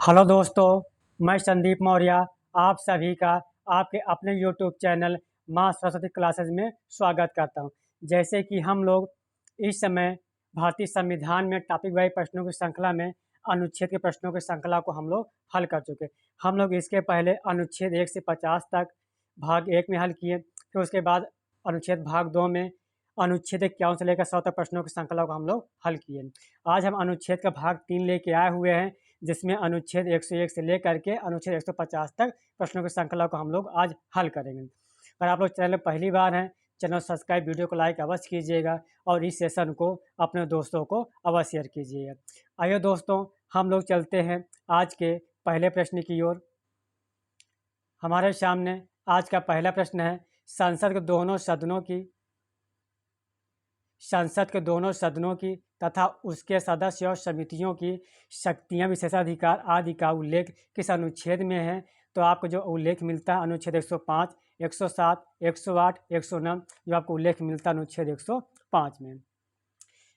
Hello दोस्तों, मैं संदीप मौर्य आप सभी का आपके अपने यूट्यूब चैनल माँ सरस्वती क्लासेज में स्वागत करता हूँ। जैसे कि हम लोग इस समय भारतीय संविधान में टॉपिक वाइज प्रश्नों की श्रृंखला में अनुच्छेद के प्रश्नों की श्रृंखला को हम लोग हल कर चुके। हम लोग इसके पहले अनुच्छेद 1 से 50 तक भाग 1 में हल किए, फिर उसके बाद अनुच्छेद भाग 2 में अनुच्छेद 51 से लेकर 100 तक प्रश्नों की श्रृंखला को हम लोग हल किए। आज हम अनुच्छेद का भाग 3 लेके आए हुए हैं, जिसमें अनुच्छेद 101 से लेकर के अनुच्छेद 150 तक प्रश्नों की श्रृंखला को हम लोग आज हल करेंगे। अगर आप लोग चैनल में पहली बार हैं, चैनल सब्सक्राइब, वीडियो को लाइक अवश्य कीजिएगा और इस सेशन को अपने दोस्तों को अवश्य शेयर कीजिएगा। आइए दोस्तों, हम लोग चलते हैं आज के पहले प्रश्न की ओर। हमारे सामने आज का पहला प्रश्न है, संसद के दोनों सदनों की तथा उसके सदस्य और समितियों की शक्तियां, विशेषाधिकार आदि का उल्लेख किस अनुच्छेद में है? तो आपको जो उल्लेख मिलता है अनुच्छेद 105, 107, 108, 109, जो आपको उल्लेख मिलता है अनुच्छेद 105 में।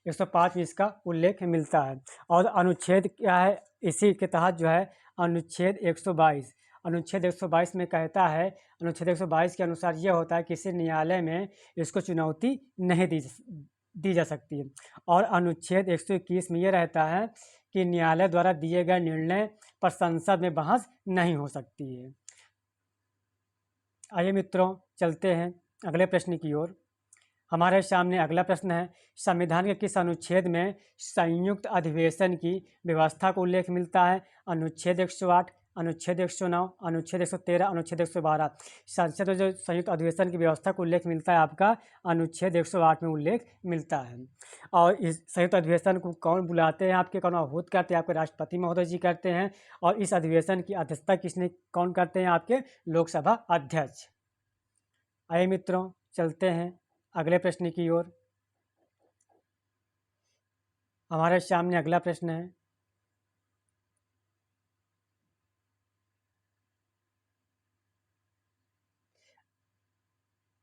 105 में इसका उल्लेख मिलता है। और अनुच्छेद क्या है इसी के तहत जो है अनुच्छेद 122। अनुच्छेद 122 में कहता है, अनुच्छेद 122 के अनुसार यह होता है किसी न्यायालय में इसको चुनौती नहीं दी जा सकती है। और अनुच्छेद 121 में यह रहता है कि न्यायालय द्वारा दिए गए निर्णय पर संसद में बहस नहीं हो सकती है। आइए मित्रों, चलते हैं अगले प्रश्न की ओर। हमारे सामने अगला प्रश्न है, संविधान के किस अनुच्छेद में संयुक्त अधिवेशन की व्यवस्था को उल्लेख मिलता है? अनुच्छेद 108, अनुच्छेद 109, अनुच्छेद 113, अनुच्छेद 112। संसद में जो संयुक्त अधिवेशन की व्यवस्था को उल्लेख मिलता है आपका अनुच्छेद 108 में उल्लेख मिलता है। और इस संयुक्त अधिवेशन को कौन बुलाते हैं? आपके कौन आहूत करते हैं? आपके राष्ट्रपति महोदय जी करते हैं। और इस अधिवेशन की अध्यक्षता कौन करते हैं? आपके लोकसभा अध्यक्ष। आइए मित्रों, चलते हैं अगले प्रश्न की ओर। हमारे सामने अगला प्रश्न है,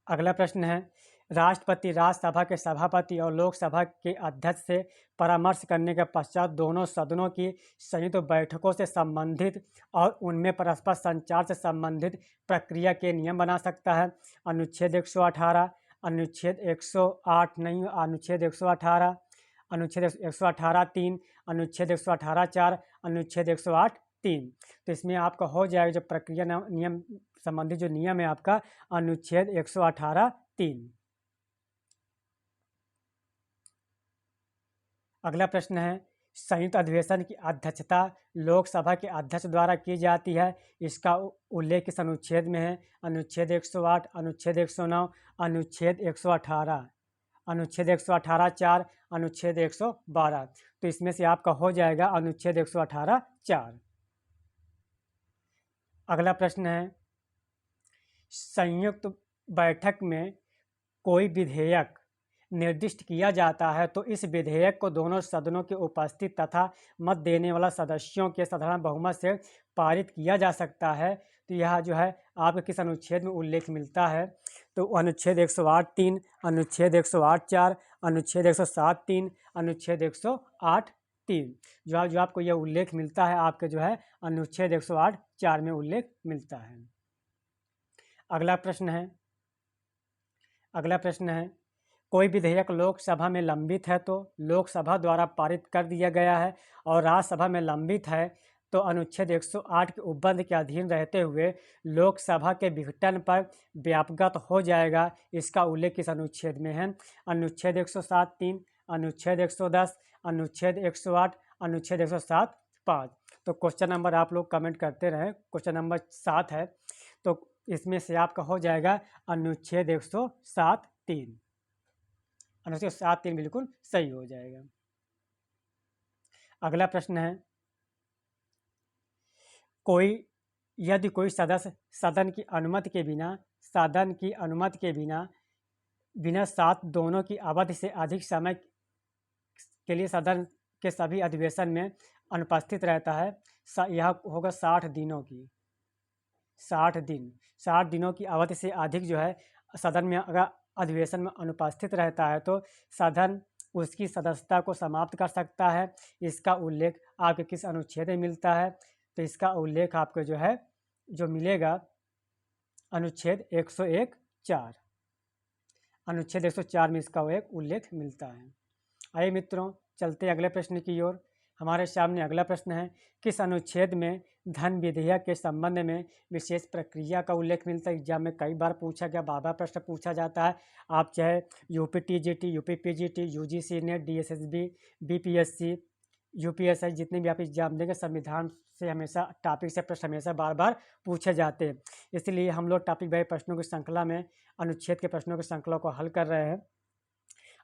अगला प्रश्न है, राष्ट्रपति राज्यसभा के सभापति और लोकसभा के अध्यक्ष से परामर्श करने के पश्चात दोनों सदनों की संयुक्त बैठकों से संबंधित और उनमें परस्पर संचार से संबंधित प्रक्रिया के नियम बना सकता है? अनुच्छेद 118, अनुच्छेद 108 नहीं, अनुच्छेद 118, अनुच्छेद 118(3), अनुच्छेद 118(4), अनुच्छेद 108(3). तो इसमें आपका हो जाएगा जो प्रक्रिया नियम संबंधी जो नियम है आपका अनुच्छेद 118(3). अगला प्रश्न है, संयुक्त अधिवेशन की अध्यक्षता लोकसभा के अध्यक्ष द्वारा की जाती है, इसका उल्लेख किस अनुच्छेद में है? अनुच्छेद 108, अनुच्छेद 109, अनुच्छेद 118, अनुच्छेद 118(4), अनुच्छेद 112। तो इसमें से आपका हो जाएगा अनुच्छेद 118(4). अगला प्रश्न है, संयुक्त बैठक में कोई विधेयक निर्दिष्ट किया जाता है तो इस विधेयक को दोनों सदनों के उपस्थित तथा मत देने वाला सदस्यों के साधारण बहुमत से पारित किया जा सकता है। तो यह जो है आपके किस अनुच्छेद में उल्लेख मिलता है? तो अनुच्छेद 108(3), अनुच्छेद 108(4), अनुच्छेद 107(3), अनुच्छेद 108(3। जो आपको यह उल्लेख मिलता है आपके जो है अनुच्छेद 108(4) में उल्लेख मिलता है। अगला प्रश्न है, कोई विधेयक लोकसभा में लंबित है तो लोकसभा द्वारा पारित कर दिया गया है और राज्यसभा में लंबित है तो अनुच्छेद 108 के उपबंध के अधीन रहते हुए लोकसभा के विघटन पर व्यापगत हो जाएगा, इसका उल्लेख किस अनुच्छेद में है? अनुच्छेद 107(3), अनुच्छेद 110, अनुच्छेद 108, अनुच्छेद 107(5). तो क्वेश्चन नंबर आप लोग कमेंट करते रहें, क्वेश्चन नंबर 7 है, तो इसमें से आपका हो जाएगा अनुच्छेद 107(3). अनुच्छेद 107(3) बिल्कुल सही हो जाएगा। अगला प्रश्न है, यदि कोई सदस्य सदन की अनुमति के बिना साथ दोनों की अवधि से अधिक समय के लिए सदन के सभी अधिवेशन में अनुपस्थित रहता है, यह होगा 60 दिनों की 60 दिनों की अवधि से अधिक जो है सदन में अगर अधिवेशन में अनुपस्थित रहता है तो सदन उसकी सदस्यता को समाप्त कर सकता है, इसका उल्लेख आपके किस अनुच्छेद में मिलता है? तो इसका उल्लेख आपको जो है जो मिलेगा अनुच्छेद 101(4), अनुच्छेद 104 में इसका एक उल्लेख मिलता है। आइए मित्रों, चलते अगले प्रश्न की ओर। हमारे सामने अगला प्रश्न है, किस अनुच्छेद में धन विधेयक के संबंध में विशेष प्रक्रिया का उल्लेख मिलता है। एग्जाम में कई बार पूछा गया, बार बार प्रश्न पूछा जाता है। आप चाहे UP TGT, UP PGT, UGC net, DSSB, BPSC, UPSC, जितने भी आप एग्जाम देंगे संविधान से हमेशा टॉपिक से प्रश्न हमेशा बार बार पूछे जाते हैं। इसलिए हम लोग टॉपिक वाइज प्रश्नों की श्रृंखला में अनुच्छेद के प्रश्नों की श्रृंखला को हल कर रहे हैं,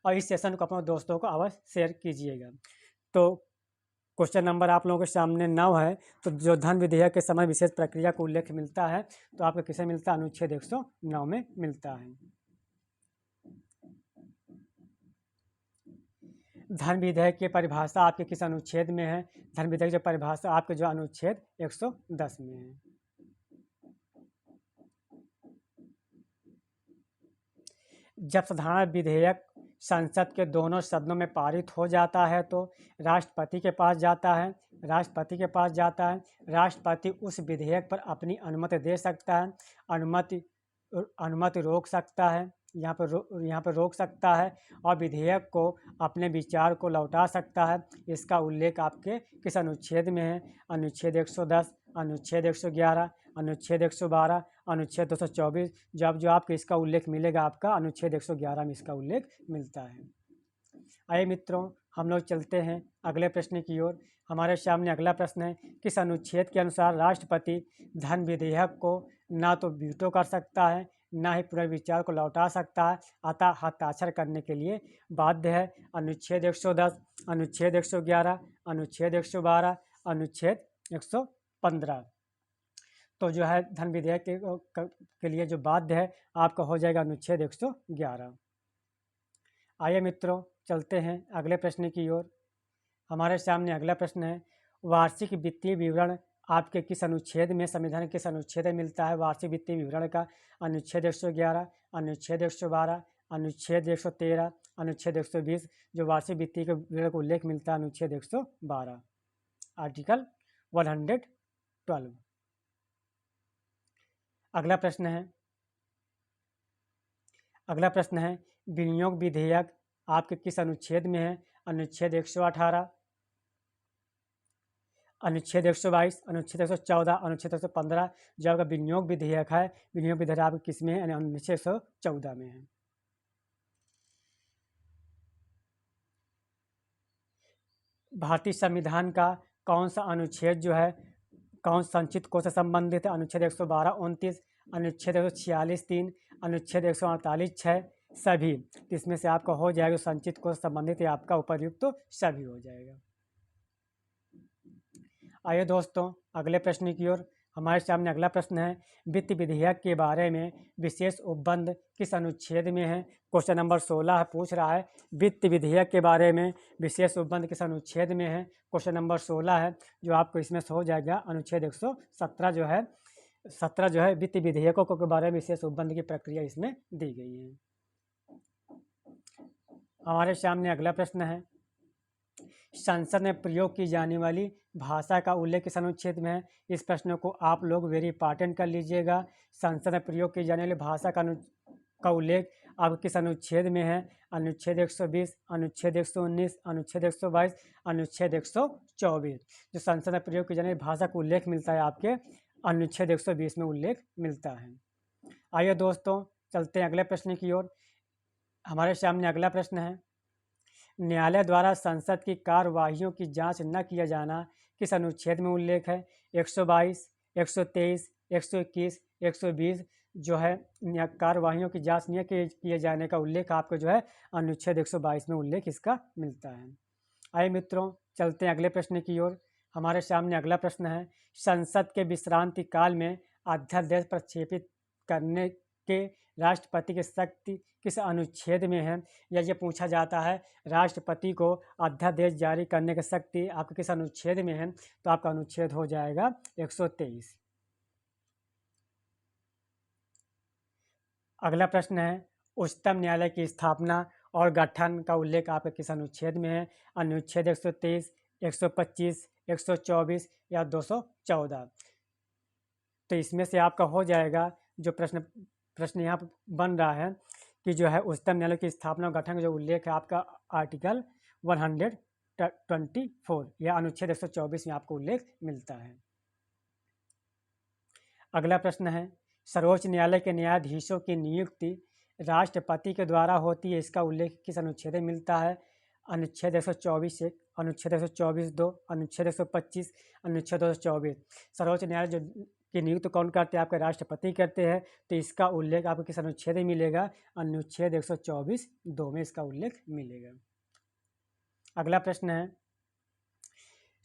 और इस सेशन को अपने दोस्तों को अवश्य शेयर कीजिएगा। तो क्वेश्चन नंबर आप लोगों के सामने 9 है। तो जो धन विधेयक के समय विशेष प्रक्रिया को उल्लेख मिलता है, तो आपको किसे मिलता है? अनुच्छेद 109 में मिलता है। धन विधेयक की परिभाषा आपके किस अनुच्छेद में है? धन विधेयक की परिभाषा आपके जो अनुच्छेद 110 में है। जब साधारण विधेयक संसद के दोनों सदनों में पारित हो जाता है तो राष्ट्रपति के पास जाता है। राष्ट्रपति उस विधेयक पर अपनी अनुमति दे सकता है, अनुमति रोक सकता है, यहाँ पर रोक सकता है, और विधेयक को अपने विचार को लौटा सकता है। इसका उल्लेख आपके किस अनुच्छेद में है? अनुच्छेद 110, अनुच्छेद 111, अनुच्छेद 112, अनुच्छेद 224। जो आपको इसका उल्लेख मिलेगा आपका अनुच्छेद 111 में इसका उल्लेख मिलता है। आइए मित्रों, हम लोग चलते हैं अगले प्रश्न की ओर। हमारे सामने अगला प्रश्न है, किस अनुच्छेद के अनुसार राष्ट्रपति धन विधेयक को ना तो वीटो कर सकता है, ना ही पुनर्विचार को लौटा सकता है, अतः हस्ताक्षर करने के लिए बाध्य है? अनुच्छेद 110, अनुच्छेद 111, अनुच्छेद 112, अनुच्छेद 115। तो जो है धन विधेयक के लिए जो बाध्य है आपका हो जाएगा अनुच्छेद 111। आइए मित्रों, चलते हैं अगले प्रश्न की ओर। हमारे सामने अगला प्रश्न है, वार्षिक वित्तीय विवरण आपके किस अनुच्छेद में, संविधान के किस अनुच्छेद में मिलता है? वार्षिक वित्तीय विवरण का अनुच्छेद 111, अनुच्छेद 112, अनुच्छेद 113, अनुच्छेद 120। जो वार्षिक वित्तीय के विवरण का उल्लेख मिलता है अनुच्छेद 112, आर्टिकल 112। अगला प्रश्न है, विनियोग विधेयक आपके किस अनुच्छेद में है? अनुच्छेद 118, अनुच्छेद 122, अनुच्छेद 114, अनुच्छेद 115। जो आपका विनियोग विधेयक है, विनियोग विधेयक आपके किस में है? अनुच्छेद 114 में है। भारतीय संविधान का कौन सा अनुच्छेद जो है कौन संचित कोष से संबंधित है? अनुच्छेद 112, 29, अनुच्छेद 146, 3, अनुच्छेद 148, 6, सभी। इसमें से आपका हो जाएगा संचित कोष संबंधित है आपका उपर्युक्त तो सभी हो जाएगा। आइए दोस्तों, अगले प्रश्न की ओर। हमारे सामने अगला प्रश्न है, वित्त विधेयक के बारे में विशेष उपबंध किस अनुच्छेद में है? क्वेश्चन नंबर 16 पूछ रहा है, वित्त विधेयक के बारे में विशेष उपबंध किस अनुच्छेद में है? क्वेश्चन नंबर 16 है, जो आपको इसमें से हो जाएगा अनुच्छेद 117 जो है 17 जो है वित्त विधेयकों के बारे में विशेष उपबंध की प्रक्रिया इसमें दी गई है। हमारे सामने अगला प्रश्न है, संसद में प्रयोग की जाने वाली भाषा का उल्लेख किस अनुच्छेद में है? इस प्रश्न को आप लोग वेरी इंपॉर्टेंट कर लीजिएगा। संसद में प्रयोग की जाने वाली भाषा का उल्लेख आप किस अनुच्छेद में है? अनुच्छेद 120, अनुच्छेद 119, अनुच्छेद 122, अनुच्छेद 124। जो संसद में प्रयोग की जाने वाली भाषा का उल्लेख मिलता है आपके अनुच्छेद 120 में उल्लेख मिलता है। आइए दोस्तों, चलते हैं अगले प्रश्न की ओर। हमारे सामने अगला प्रश्न है, न्यायालय द्वारा संसद की कार्यवाहियों की जांच न किया जाना किस अनुच्छेद में उल्लेख है? 122, 123, 121, 120। जो है कार्यवाहियों की जांच न किए जाने का उल्लेख आपको जो है अनुच्छेद 122 में उल्लेख इसका मिलता है। आइए मित्रों, चलते हैं अगले प्रश्न की ओर। हमारे सामने अगला प्रश्न है, संसद के विश्रांति काल में अध्यादेश प्रक्षेपित करने के राष्ट्रपति की शक्ति किस अनुच्छेद में है? या ये पूछा जाता है राष्ट्रपति को अध्यादेश जारी करने की शक्ति आपके किस अनुच्छेद में है? तो आपका अनुच्छेद हो जाएगा 123। अगला प्रश्न है, उच्चतम न्यायालय की स्थापना और गठन का उल्लेख आपके किस अनुच्छेद में है? अनुच्छेद 123, 125, 124 या 214। तो इसमें से आपका हो जाएगा जो प्रश्न यहाँ पर बन रहा है कि जो है उच्चतम न्यायालय की स्थापना और गठन का जो उल्लेख है आपका आर्टिकल 124 या अनुच्छेद 124 में आपको उल्लेख मिलता है। अगला प्रश्न है, सर्वोच्च न्यायालय के न्यायाधीशों की नियुक्ति राष्ट्रपति के द्वारा होती है, इसका उल्लेख किस अनुच्छेद में मिलता है? अनुच्छेद 124(1), अनुच्छेद 124(2), अनुच्छेद 125, अनुच्छेद 224। सर्वोच्च न्यायालय जो की नियुक्ति कौन करते हैं? आपके राष्ट्रपति करते हैं। तो इसका उल्लेख आपको किस अनुच्छेद में मिलेगा? अनुच्छेद 124(2) में इसका उल्लेख मिलेगा। अगला प्रश्न है,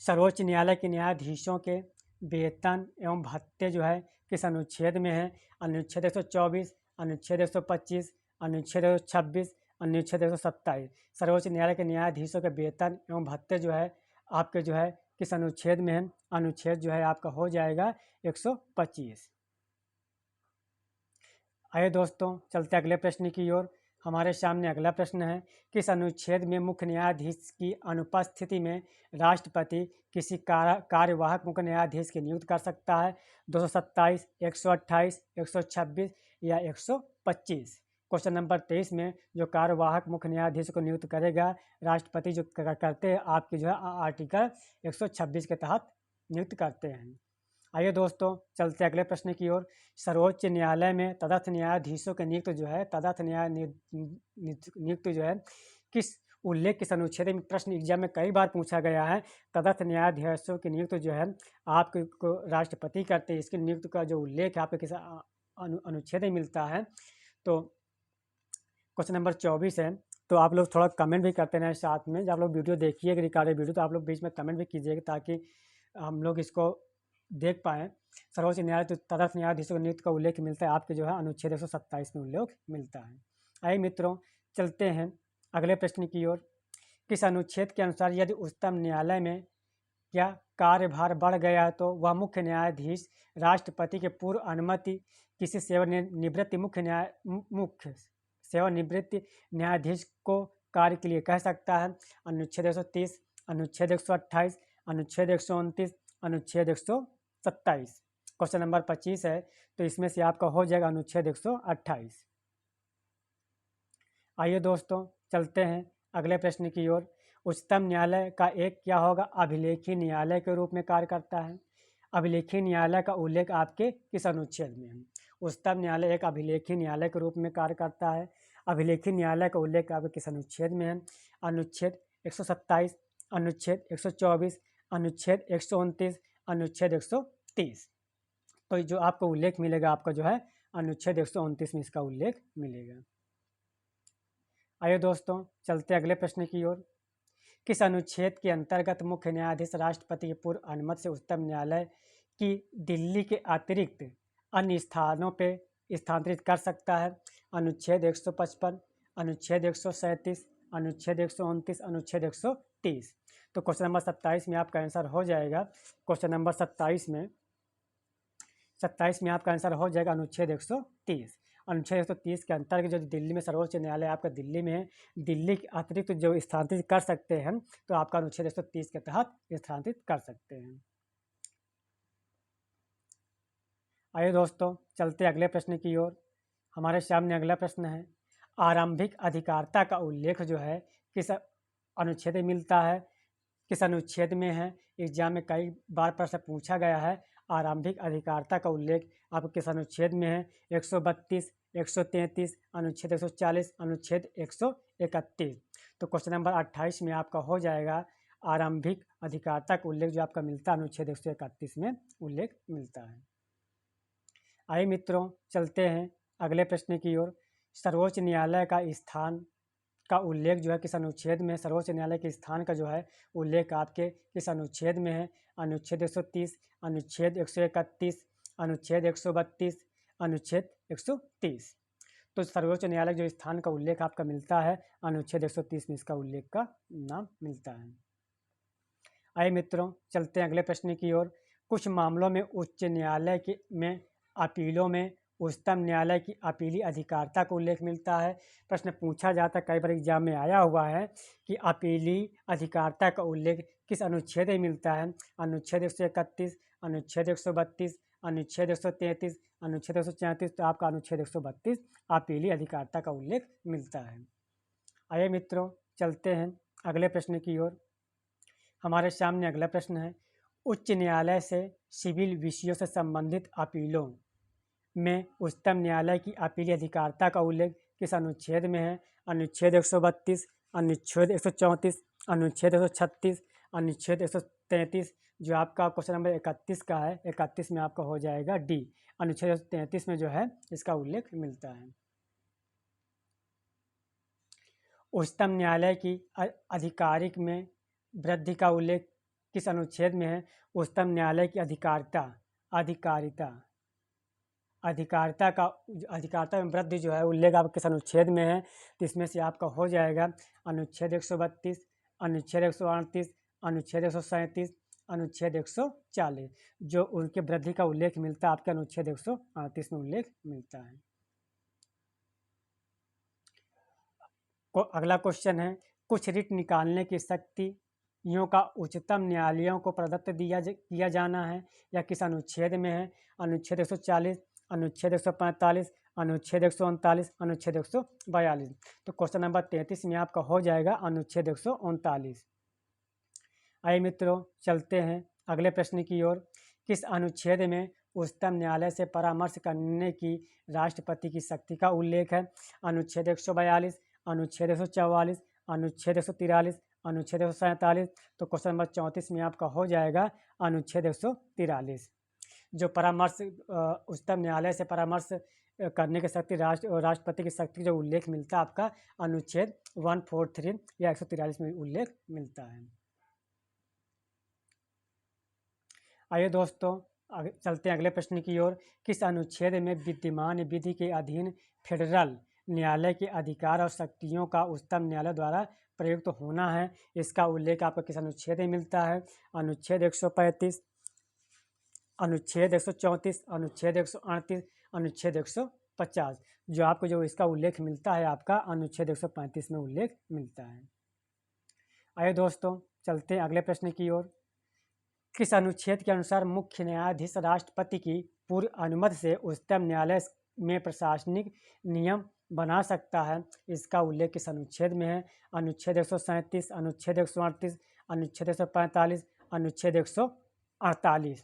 सर्वोच्च न्यायालय के न्यायाधीशों के वेतन एवं भत्ते जो है किस अनुच्छेद में है? अनुच्छेद 124, अनुच्छेद 125, अनुच्छेद 126, अनुच्छेद 127। सर्वोच्च न्यायालय के न्यायाधीशों के वेतन एवं भत्ते जो है आपके जो है किस अनुच्छेद में है? अनुच्छेद जो है आपका हो जाएगा 125। आइए दोस्तों चलते अगले प्रश्न की ओर। हमारे सामने अगला प्रश्न है, किस अनुच्छेद में मुख्य न्यायाधीश की अनुपस्थिति में राष्ट्रपति किसी कार्यवाहक मुख्य न्यायाधीश की नियुक्ति कर सकता है? 227, 128, 126 या 125। क्वेश्चन नंबर 23 में जो कार्यवाहक मुख्य न्यायाधीश को नियुक्त करेगा राष्ट्रपति जो करते हैं आपकी जो है आर्टिकल 126 के तहत नियुक्त करते हैं। आइए दोस्तों चलते अगले प्रश्न की ओर। सर्वोच्च न्यायालय में तदर्थ न्यायाधीशों के नियुक्त जो है तदर्थ नियुक्त जो है किस उल्लेख किस अनुच्छेद में? प्रश्न एग्जाम में कई बार पूछा गया है। तदर्थ न्यायाधीशों की नियुक्त जो है आपको राष्ट्रपति करते हैं, इसकी नियुक्त का जो उल्लेख है आपको किस अनुच्छेद में मिलता है? तो क्वेश्चन नंबर 24 है। तो आप लोग थोड़ा कमेंट भी करते हैं साथ में, जब आप लोग वीडियो देखिएगा रिकॉर्डेड वीडियो तो आप लोग बीच में कमेंट भी कीजिएगा ताकि हम लोग इसको देख पाएँ। सर्वोच्च न्यायालय तदर्थ न्यायाधीशों की नियुक्ति का उल्लेख मिलता है आपके जो है अनुच्छेद 127 में उल्लेख मिलता है। आइए मित्रों चलते हैं अगले प्रश्न की ओर। किस अनुच्छेद के अनुसार यदि उच्चतम न्यायालय में क्या कार्यभार बढ़ गया तो वह मुख्य न्यायाधीश राष्ट्रपति के पूर्व अनुमति किसी सेवानिवृत्त मुख्य सेवानिवृत्त न्यायाधीश को कार्य के लिए कह सकता है? अनुच्छेद 130, अनुच्छेद 128, अनुच्छेद 129, अनुच्छेद 127। क्वेश्चन नंबर 25 है, तो इसमें से आपका हो जाएगा अनुच्छेद 128। आइए दोस्तों चलते हैं अगले प्रश्न की ओर। उच्चतम न्यायालय का एक क्या होगा? अभिलेखी न्यायालय के रूप में कार्य करता है। अभिलेखी न्यायालय का उल्लेख आपके किस अनुच्छेद में है? उच्चतम न्यायालय एक अभिलेखी न्यायालय के रूप में कार्य करता है। अभिलेखी न्यायालय का उल्लेख आपके किस अनुच्छेद में है? अनुच्छेद 127, अनुच्छेद 124, अनुच्छेद 129, अनुच्छेद 130। तो जो आपको उल्लेख मिलेगा आपका जो है अनुच्छेद 129 में इसका उल्लेख मिलेगा। आइए दोस्तों चलते अगले प्रश्न की ओर। किस अनुच्छेद के अंतर्गत मुख्य न्यायाधीश राष्ट्रपति की पूर्व अनुमति से उच्चतम न्यायालय की दिल्ली के अतिरिक्त अन्य स्थानों पे स्थानांतरित कर सकता है? अनुच्छेद 155, अनुच्छेद 137, अनुच्छेद 129, अनुच्छेद 130। तो क्वेश्चन नंबर 27 में आपका आंसर हो जाएगा। क्वेश्चन नंबर 27 में आपका आंसर हो जाएगा अनुच्छेद 130। अनुच्छेद 130 के अंतर्गत जो दिल्ली में सर्वोच्च न्यायालय आपका दिल्ली में है, दिल्ली के अतिरिक्त जो स्थानांतरित कर सकते हैं तो आपका अनुच्छेद 130 के तहत स्थानांतरित कर सकते हैं। आइए दोस्तों चलते अगले प्रश्न की ओर। हमारे सामने अगला प्रश्न है, आरंभिक अधिकारिता का उल्लेख जो है किस अनुच्छेद में मिलता है? किस अनुच्छेद में है? एग्जाम में कई बार प्रश्न पूछा गया है। आरंभिक अधिकारिता का उल्लेख आपको किस अनुच्छेद में है? 132, 133, अनुच्छेद 140, अनुच्छेद 131। तो क्वेश्चन नंबर 28 में आपका हो जाएगा आरंभिक अधिकारिता का उल्लेख जो आपका मिलता है अनुच्छेद 131 में उल्लेख मिलता है। आइए मित्रों चलते हैं अगले प्रश्न की ओर। सर्वोच्च न्यायालय का स्थान का उल्लेख जो है किस अनुच्छेद में? सर्वोच्च न्यायालय के स्थान का जो है उल्लेख आपके किस अनुच्छेद में है? अनुच्छेद 130, अनुच्छेद 131, अनुच्छेद 132, अनुच्छेद 130। तो सर्वोच्च न्यायालय जो स्थान का उल्लेख आपका मिलता है अनुच्छेद 130 में इसका उल्लेख का नाम मिलता है। आइए मित्रों चलते हैं अगले प्रश्न की ओर। कुछ मामलों में उच्च न्यायालय में अपीलों में उच्चतम न्यायालय की अपीली अधिकारिता का उल्लेख मिलता है। प्रश्न पूछा जाता है, कई बार एग्जाम में आया हुआ है कि अपीली अधिकारिता का उल्लेख किस अनुच्छेद में मिलता है? अनुच्छेद 131, अनुच्छेद 132, अनुच्छेद 133, अनुच्छेद 134। तो आपका अनुच्छेद 132 अपीलीय अधिकारिता का उल्लेख मिलता है। आइए मित्रों, चलते हैं अगले प्रश्न की ओर। हमारे सामने अगला प्रश्न है, उच्च न्यायालय से सिविल विषयों से संबंधित अपीलों में उच्चतम न्यायालय की अपीलीय अधिकारिता का उल्लेख किस अनुच्छेद में है? अनुच्छेद 132, अनुच्छेद 134, अनुच्छेद 136, अनुच्छेद 133। जो आपका क्वेश्चन नंबर 31 का है, 31 में आपका हो जाएगा डी। अनुच्छेद 133 में जो है इसका उल्लेख मिलता है। उच्चतम न्यायालय की आधिकारिक में वृद्धि का उल्लेख किस अनुच्छेद में है? उच्चतम न्यायालय की अधिकारिता में वृद्धि जो है उल्लेख आपके किस अनुच्छेद में है? तो इसमें से आपका हो जाएगा अनुच्छेद 132, अनुच्छेद 138, अनुच्छेद 137, अनुच्छेद 140। जो उनके वृद्धि का उल्लेख मिलता है आपके अनुच्छेद 138 में उल्लेख मिलता है। अगला क्वेश्चन है, कुछ रिट निकालने की शक्तियों का उच्चतम न्यायालयों को प्रदत्त किया जाना है या किस अनुच्छेद में है? अनुच्छेद 140, अनुच्छेद 145, अनुच्छेद 139, अनुच्छेद 142। तो क्वेश्चन नंबर 33 में आपका हो जाएगा अनुच्छेद 139। आइए मित्रों, चलते हैं अगले प्रश्न की ओर। किस अनुच्छेद में उच्चतम न्यायालय से परामर्श करने की राष्ट्रपति की शक्ति का उल्लेख है? अनुच्छेद 142, अनुच्छेद 144, अनुच्छेद 143, अनुच्छेद 147। तो क्वेश्चन नंबर 34 में आपका हो जाएगा अनुच्छेद 143। जो परामर्श उच्चतम न्यायालय से परामर्श करने की शक्ति राष्ट्रपति की शक्ति जो उल्लेख मिलता है आपका अनुच्छेद 143 या 143 में उल्लेख मिलता है। आइए दोस्तों, चलते हैं अगले प्रश्न की ओर। किस अनुच्छेद में विद्यमान विधि के अधीन फेडरल न्यायालय के अधिकार और शक्तियों का उच्चतम न्यायालय द्वारा प्रयुक्त होना है? इसका उल्लेख आपको किस अनुच्छेद में मिलता है? अनुच्छेद 135, अनुच्छेद 134, अनुच्छेद 138, अनुच्छेद 150। जो आपको जो इसका उल्लेख मिलता है आपका अनुच्छेद 135 में उल्लेख मिलता है। आइए दोस्तों, चलते हैं अगले प्रश्न की ओर। किस अनुच्छेद के अनुसार मुख्य न्यायाधीश राष्ट्रपति की पूर्व अनुमति से उच्चतम न्यायालय में प्रशासनिक नियम बना सकता है? इसका उल्लेख किस अनुच्छेद में है? अनुच्छेद 137, अनुच्छेद 138, अनुच्छेद 145, अनुच्छेद 148।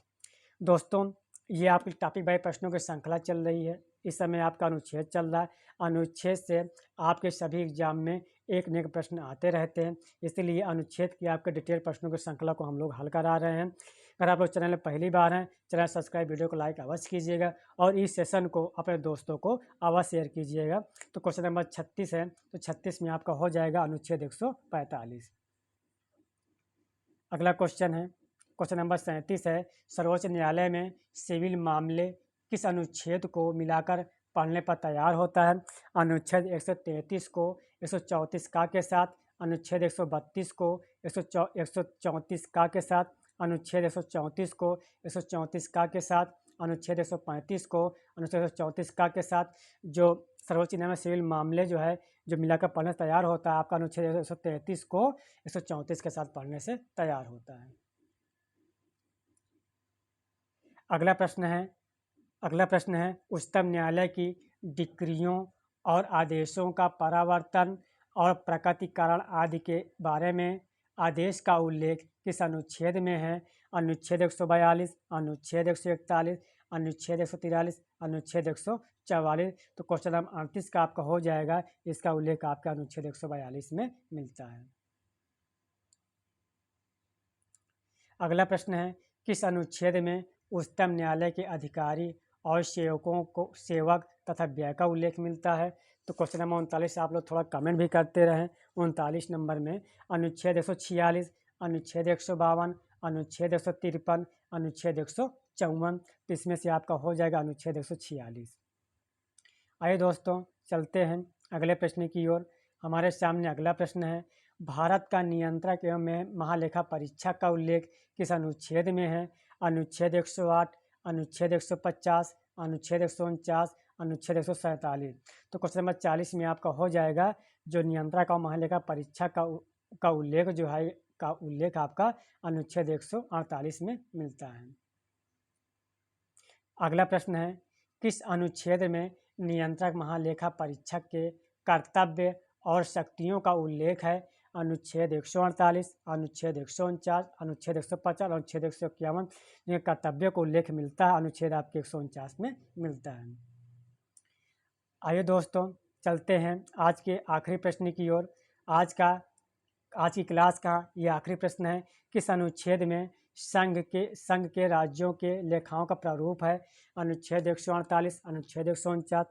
दोस्तों, ये आपकी टॉपिक बाई प्रश्नों की श्रृंखला चल रही है। इस समय आपका अनुच्छेद चल रहा है। अनुच्छेद से आपके सभी एग्जाम में एक न एक प्रश्न आते रहते हैं, इसलिए अनुच्छेद की आपके डिटेल प्रश्नों की श्रृंखला को हम लोग हल करा रहे हैं। अगर आप लोग चैनल में पहली बार हैं, चैनल सब्सक्राइब, वीडियो को लाइक अवश्य कीजिएगा और इस सेशन को अपने दोस्तों को अवश्य शेयर कीजिएगा। तो क्वेश्चन नंबर 36 है, तो 36 में आपका हो जाएगा अनुच्छेद 145। अगला क्वेश्चन है, क्वेश्चन नंबर 37 है, सर्वोच्च न्यायालय में सिविल मामले किस अनुच्छेद को मिलाकर पढ़ने पर तैयार होता है? अनुच्छेद 133 को 134 का के साथ, अनुच्छेद 132 को 134 का के साथ, अनुच्छेद 134 को 134 का के साथ, अनुच्छेद 135 को अनुच्छेद 134 का के साथ। जो सर्वोच्च न्यायालय में सिविल मामले जो है जो मिलाकर पढ़ने से तैयार होता है आपका अनुच्छेद 133 को 134 के साथ पढ़ने से तैयार होता है। अगला प्रश्न है उच्चतम न्यायालय की डिक्रियों और आदेशों का परावर्तन और प्रकटीकरण आदि के बारे में आदेश का उल्लेख किस अनुच्छेद में है? अनुच्छेद 142, अनुच्छेद 141, अनुच्छेद 143, अनुच्छेद 144। तो क्वेश्चन नंबर 38 का आपका हो जाएगा, इसका उल्लेख आपका अनुच्छेद 142 में मिलता है। अगला प्रश्न है, किस अनुच्छेद में उच्चतम न्यायालय के अधिकारी और सेवक तथा व्यय का उल्लेख मिलता है? तो क्वेश्चन नंबर 39 आप लोग थोड़ा कमेंट भी करते रहें। 39 नंबर में अनुच्छेद 146, अनुच्छेद 152, अनुच्छेद 153, अनुच्छेद 154। तो इसमें से आपका हो जाएगा अनुच्छेद 146। आइए दोस्तों, चलते हैं अगले प्रश्न की ओर। हमारे सामने अगला प्रश्न है, भारत का नियंत्रक एवं महालेखा परीक्षक का उल्लेख किस अनुच्छेद में है? अनुच्छेद 108, अनुच्छेद 150, अनुच्छेद 149, अनुच्छेद 147। तो क्वेश्चन नंबर 40 में आपका हो जाएगा जो नियंत्रक और महालेखा परीक्षक का उल्लेख जो है का उल्लेख आपका अनुच्छेद 148 में मिलता है। अगला प्रश्न है, किस अनुच्छेद में नियंत्रक महालेखा परीक्षक के कर्तव्य और शक्तियों का उल्लेख है? अनुच्छेद 148, अनुच्छेद 149, अनुच्छेद 150, अनुच्छेद 151 ये कर्तव्य को उल्लेख मिलता है, अनुच्छेद आपके 149 में मिलता है। आइए दोस्तों चलते हैं आज के आखिरी प्रश्न की ओर। आज की क्लास का ये आखिरी प्रश्न है, किस अनुच्छेद में संघ के राज्यों के लेखाओं का प्रारूप है? अनुच्छेद 148, अनुच्छेद 149,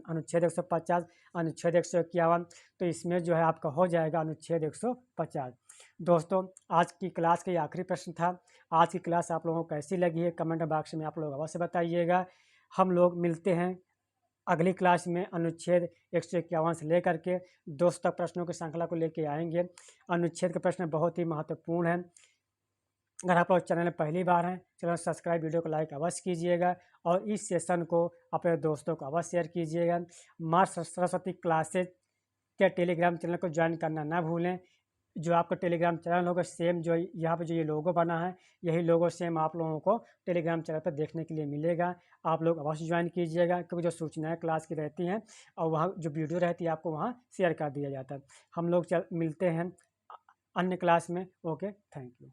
अनुच्छेद 150, अनुच्छेद 151। तो इसमें जो है आपका हो जाएगा अनुच्छेद 150। दोस्तों आज की क्लास का ये आखिरी प्रश्न था। आज की क्लास आप लोगों को कैसी लगी है कमेंट बॉक्स में आप लोग अवश्य बताइएगा। हम लोग मिलते हैं अगली क्लास में अनुच्छेद 151 से लेकर के 200 तक प्रश्नों की श्रृंखला को लेके आएंगे। अनुच्छेद के प्रश्न बहुत ही महत्वपूर्ण हैं। अगर आप लोग चैनल में पहली बार हैं, चैनल सब्सक्राइब, वीडियो को लाइक अवश्य कीजिएगा और इस सेशन को अपने दोस्तों को अवश्य शेयर कीजिएगा। माँ सरस्वती क्लासेज के टेलीग्राम चैनल को ज्वाइन करना ना भूलें। जो आपका टेलीग्राम चैनल होगा सेम जो यहाँ पे जो ये लोगो बना है, यही लोगो सेम आप लोगों को टेलीग्राम चैनल पर देखने के लिए मिलेगा। आप लोग अवश्य ज्वाइन कीजिएगा, क्योंकि जो सूचनाएं क्लास की रहती हैं और वहाँ जो वीडियो रहती है आपको वहाँ शेयर कर दिया जाता है। हम लोग मिलते हैं अन्य क्लास में। Okay, thank you.